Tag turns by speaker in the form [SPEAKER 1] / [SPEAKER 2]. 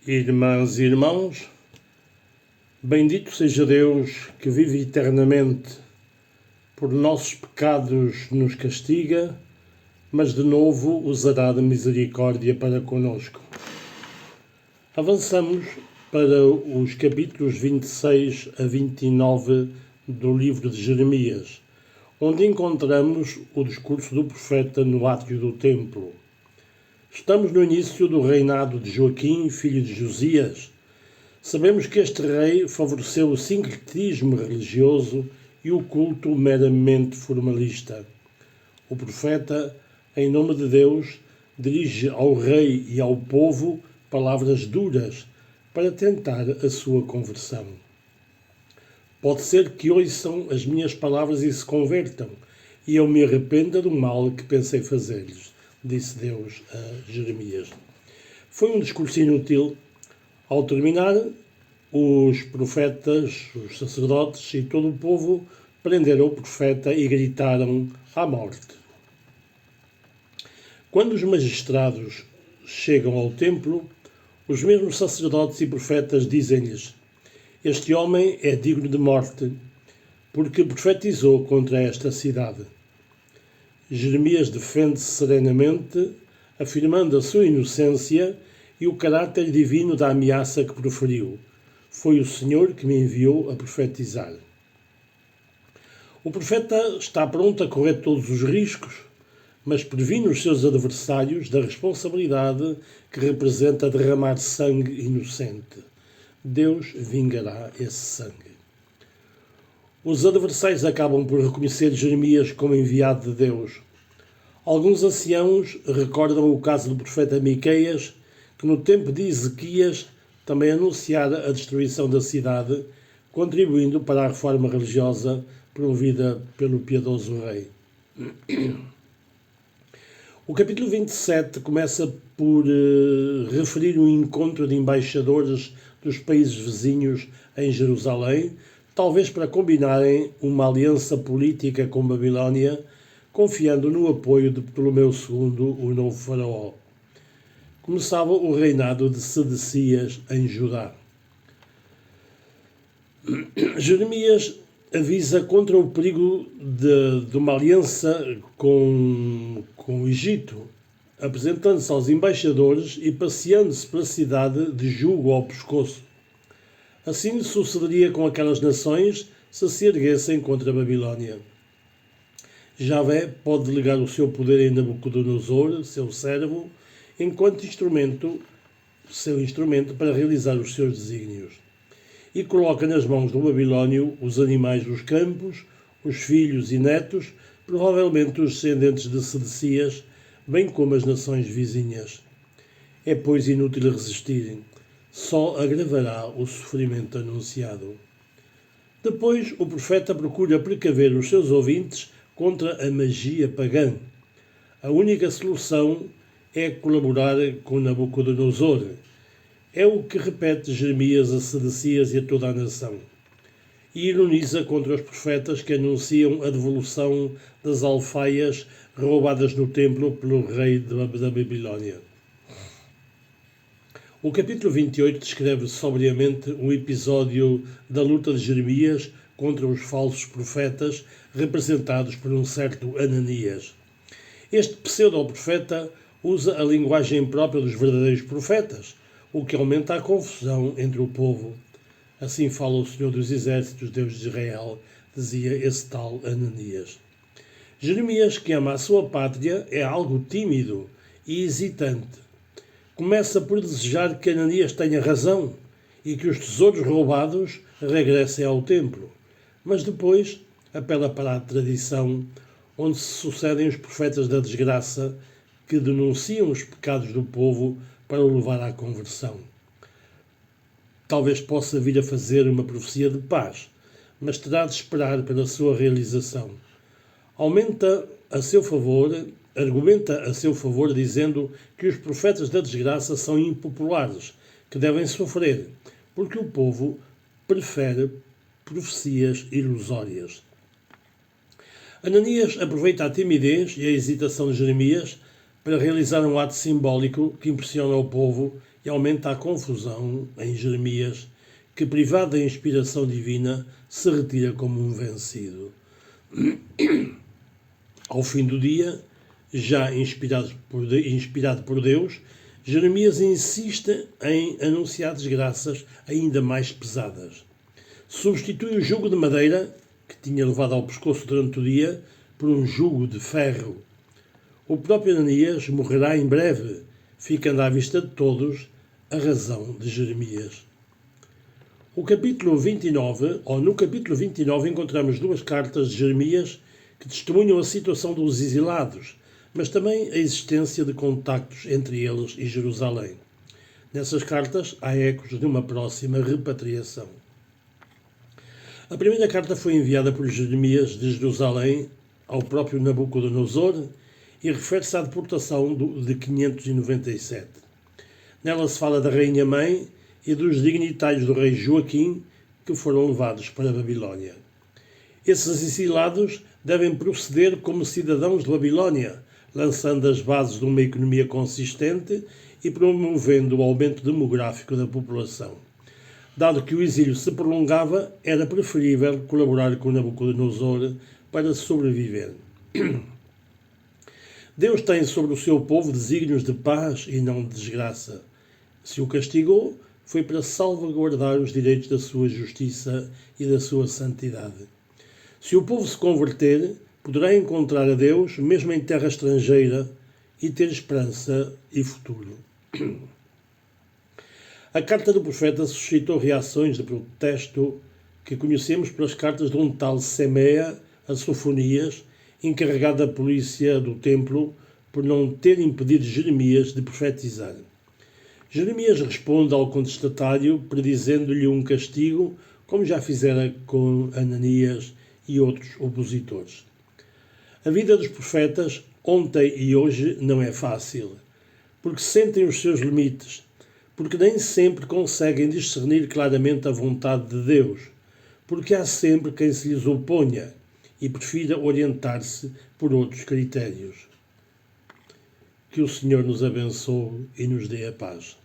[SPEAKER 1] Irmãs e irmãos, bendito seja Deus que vive eternamente, por nossos pecados nos castiga, mas de novo usará de misericórdia para conosco. Avançamos para os capítulos 26 a 29 do livro de Jeremias, onde encontramos o discurso do profeta no átrio do templo. Estamos no início do reinado de Joaquim, filho de Josias. Sabemos que este rei favoreceu o sincretismo religioso e o culto meramente formalista. O profeta, em nome de Deus, dirige ao rei e ao povo palavras duras para tentar a sua conversão. Pode ser que ouçam as minhas palavras e se convertam, e eu me arrependa do mal que pensei fazer-lhes, disse Deus a Jeremias. Foi um discurso inútil. Ao terminar, os profetas, os sacerdotes e todo o povo prenderam o profeta e gritaram à morte. Quando os magistrados chegam ao templo, os mesmos sacerdotes e profetas dizem-lhes: este homem é digno de morte, porque profetizou contra esta cidade. Jeremias defende-se serenamente, afirmando a sua inocência e o caráter divino da ameaça que proferiu. Foi o Senhor que me enviou a profetizar. O profeta está pronto a correr todos os riscos, mas previne os seus adversários da responsabilidade que representa derramar sangue inocente. Deus vingará esse sangue. Os adversários acabam por reconhecer Jeremias como enviado de Deus. Alguns anciãos recordam o caso do profeta Miqueias, que no tempo de Ezequias também anunciara a destruição da cidade, contribuindo para a reforma religiosa promovida pelo piedoso rei. O capítulo 27 começa por referir um encontro de embaixadores dos países vizinhos em Jerusalém, talvez para combinarem uma aliança política com Babilónia, confiando no apoio de Ptolomeu II, o novo faraó. Começava o reinado de Sedecias em Judá. Jeremias avisa contra o perigo de uma aliança com o Egito, apresentando-se aos embaixadores e passeando-se pela cidade de jugo ao pescoço. Assim sucederia com aquelas nações se erguessem contra a Babilónia. Javé pode delegar o seu poder em Nabucodonosor, seu servo, enquanto seu instrumento para realizar os seus desígnios. E coloca nas mãos do Babilónio os animais dos campos, os filhos e netos, provavelmente os descendentes de Sedecias, bem como as nações vizinhas. É, pois, inútil resistirem. Só agravará o sofrimento anunciado. Depois, o profeta procura precaver os seus ouvintes contra a magia pagã. A única solução é colaborar com Nabucodonosor. É o que repete Jeremias a Sedecias e a toda a nação. E ironiza contra os profetas que anunciam a devolução das alfaias roubadas no templo pelo rei da Babilónia. O capítulo 28 descreve sobriamente um episódio da luta de Jeremias contra os falsos profetas, representados por um certo Ananias. Este pseudo-profeta usa a linguagem própria dos verdadeiros profetas, o que aumenta a confusão entre o povo. Assim fala o Senhor dos Exércitos, Deus de Israel, dizia esse tal Ananias. Jeremias, que ama a sua pátria, é algo tímido e hesitante. Começa por desejar que Ananias tenha razão e que os tesouros roubados regressem ao templo. Mas depois apela para a tradição, onde se sucedem os profetas da desgraça que denunciam os pecados do povo para o levar à conversão. Talvez possa vir a fazer uma profecia de paz, mas terá de esperar pela sua realização. Argumenta a seu favor dizendo que os profetas da desgraça são impopulares, que devem sofrer, porque o povo prefere profecias ilusórias. Ananias aproveita a timidez e a hesitação de Jeremias para realizar um ato simbólico que impressiona o povo e aumenta a confusão em Jeremias, que, privado da inspiração divina, se retira como um vencido. Ao fim do dia, já inspirado por Deus, Jeremias insiste em anunciar desgraças ainda mais pesadas. Substitui o jugo de madeira, que tinha levado ao pescoço durante o dia, por um jugo de ferro. O próprio Ananias morrerá em breve, ficando à vista de todos a razão de Jeremias. No capítulo 29, encontramos duas cartas de Jeremias que testemunham a situação dos exilados, mas também a existência de contactos entre eles e Jerusalém. Nessas cartas há ecos de uma próxima repatriação. A primeira carta foi enviada por Jeremias de Jerusalém ao próprio Nabucodonosor e refere-se à deportação de 597. Nela se fala da rainha-mãe e dos dignitários do rei Joaquim que foram levados para a Babilónia. Esses exilados devem proceder como cidadãos de Babilónia, lançando as bases de uma economia consistente e promovendo o aumento demográfico da população. Dado que o exílio se prolongava, era preferível colaborar com Nabucodonosor para sobreviver. Deus tem sobre o seu povo desígnios de paz e não de desgraça. Se o castigou, foi para salvaguardar os direitos da sua justiça e da sua santidade. Se o povo se converter, poderá encontrar a Deus, mesmo em terra estrangeira, e ter esperança e futuro. A carta do profeta suscitou reações de protesto que conhecemos pelas cartas de um tal Semeia a Sofonias, encarregado da polícia do templo, por não ter impedido Jeremias de profetizar. Jeremias responde ao contestatário, predizendo-lhe um castigo, como já fizera com Ananias e outros opositores. A vida dos profetas, ontem e hoje, não é fácil, porque sentem os seus limites, porque nem sempre conseguem discernir claramente a vontade de Deus, porque há sempre quem se lhes oponha e prefira orientar-se por outros critérios. Que o Senhor nos abençoe e nos dê a paz.